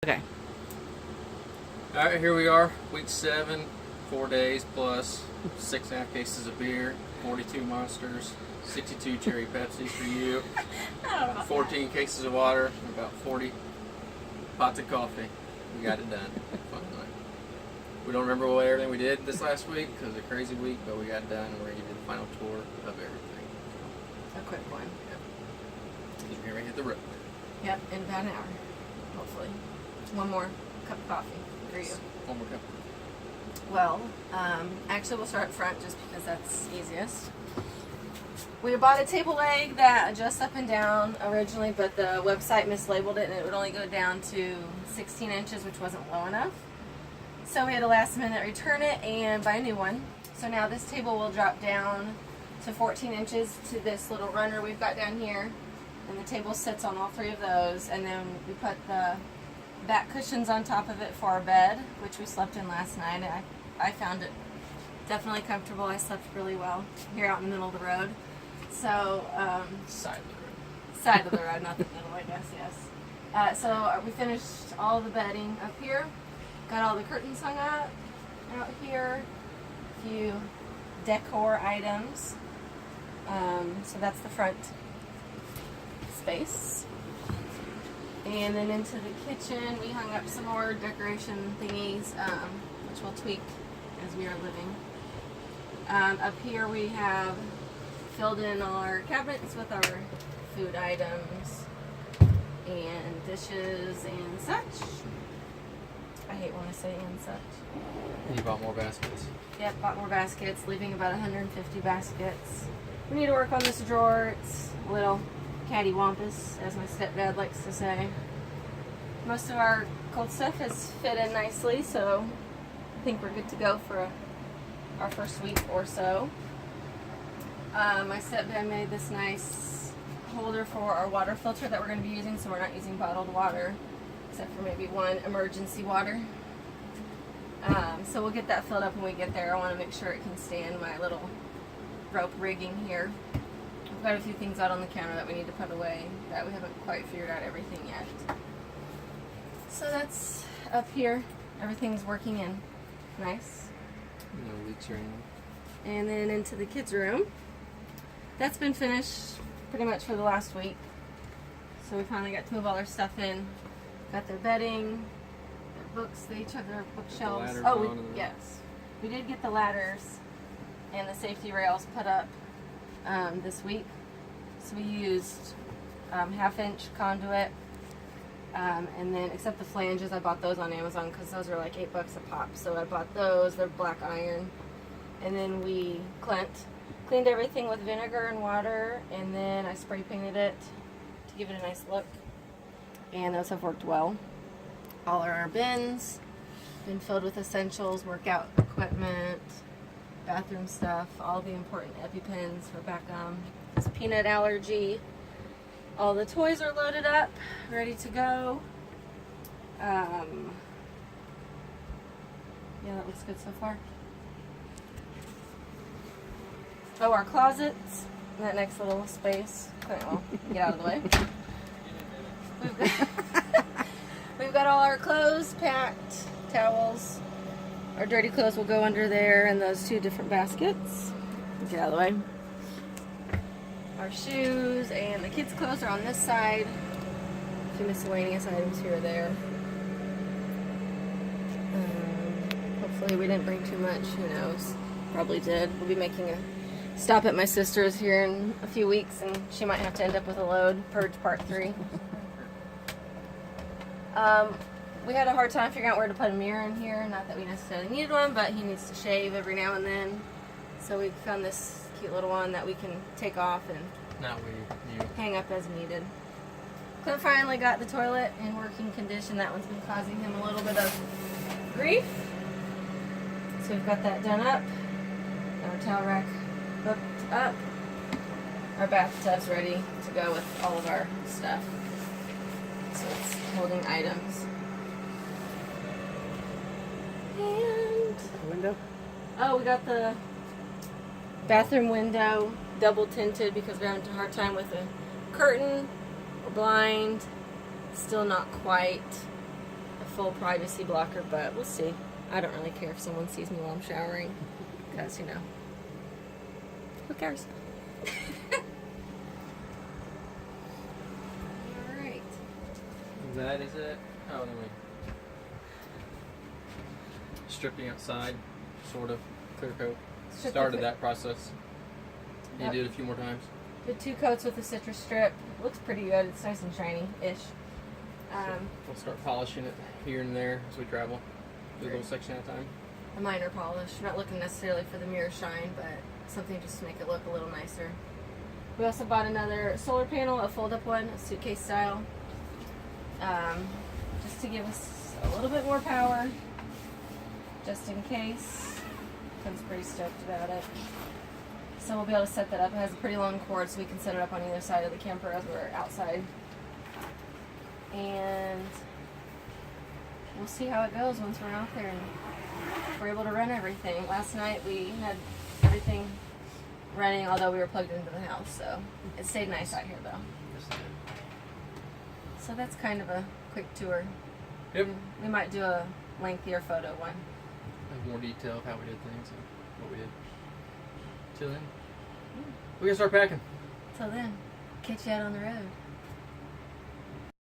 Okay. Alright, here we are, week 7, 4 days plus 6.5 cases of beer, 42 Monsters, 62 Cherry Pepsis for you, 14 cases of water, and about 40 pots of coffee. We got it done. Finally. We don't remember everything we did this last week because it was a crazy week, but we got it done and we're going to give you the final tour of everything. A quick one. Yep. We're going to hit the road. Yep, in about an hour, hopefully. One more cup of coffee for you. One more cup. Well, actually we'll start up front just because that's easiest. We bought a table leg that adjusts up and down originally, but the website mislabeled it and it would only go down to 16 inches, which wasn't low enough. So we had to last minute return it and buy a new one. So now this table will drop down to 14 inches to this little runner we've got down here. And the table sits on all 3 of those, and then we put the back cushions on top of it for our bed, which we slept in last night. I found it definitely comfortable. I slept really well here out in the middle of the road. So, Side of the road. side of the road, not the middle, I guess, yes. So we finished all the bedding up here. Got all the curtains hung up out here. A few decor items. So that's the front space. And then into the kitchen, we hung up some more decoration thingies, which we'll tweak as we are living. Up here we have filled in all our cabinets with our food items and dishes and such. I hate when I say and such. You bought more baskets. Yep, bought more baskets, leaving about 150 baskets. We need to work on this drawer. It's a little cattywampus, as my stepdad likes to say. Most of our cold stuff has fit in nicely, so I think we're good to go for our first week or so. My stepdad made this nice holder for our water filter that we're going to be using, so we're not using bottled water, except for maybe one emergency water. So we'll get that filled up when we get there. I want to make sure it can stand my little rope rigging here. We've got a few things out on the counter that we need to put away that we haven't quite figured out everything yet. So that's up here. Everything's working in nice. No leaks or anything. And then into the kids' room. That's been finished pretty much for the last week. So we finally got to move all our stuff in. Got their bedding, their books, they each have their bookshelves. Yes. We did get the ladders and the safety rails put up this week. So we used 1/2-inch conduit, and then except the flanges, I bought those on Amazon because those are like $8 a pop. So I bought those. They're black iron, and then we cleaned everything with vinegar and water, and then I spray painted it to give it a nice look. And those have worked well. All our bins been filled with essentials, workout equipment, bathroom stuff, all the important EpiPens for Beckham. His peanut allergy. All the toys are loaded up, ready to go. Yeah, that looks good so far. Oh, our closets, that next little space. Okay, well, get out of the way. We've got all our clothes packed, towels. Our dirty clothes will go under there in those 2 different baskets. Get out of the way. Our shoes and the kids' clothes are on this side. A few miscellaneous items here or there. Hopefully we didn't bring too much. Who knows? Probably did. We'll be making a stop at my sister's here in a few weeks, and she might have to end up with a load. Purge Part 3. We had a hard time figuring out where to put a mirror in here. Not that we necessarily needed one, but he needs to shave every now and then. So we found this cute little one that we can take off and hang up as needed. Clint finally got the toilet in working condition. That one's been causing him a little bit of grief. So we've got that done up. Our towel rack hooked up. Our bathtub's ready to go with all of our stuff. So it's holding items. And Window? oh, we got the bathroom window double tinted because we're having a hard time with the curtain or blind. Still not quite full privacy blocker, but we'll see. I don't really care if someone sees me while I'm showering, because, you know, who cares? Alright. That is it. Oh, anyway. Stripping outside, sort of, clear coat. Started that process. You do it a few more times. Did 2 coats with the citrus strip. Looks pretty good. It's nice and shiny-ish. We'll start polishing it here and there as we travel. Do a little section at a time. A minor polish. Not looking necessarily for the mirror shine, but something just to make it look a little nicer. We also bought another solar panel, a fold-up one, a suitcase style. Just to give us a little bit more power, just in case. Ken's pretty stoked about it. So we'll be able to set that up. It has a pretty long cord, so we can set it up on either side of the camper as we're outside. And we'll see how it goes once we're out there and we're able to run everything. Last night we had everything running, although we were plugged into the house, so it stayed nice out here though. So that's kind of a quick tour. Yep. We might do a lengthier photo one. Have more detail of how we did things and what we did. Till then, we gotta start packing. Till then, catch you out on the road.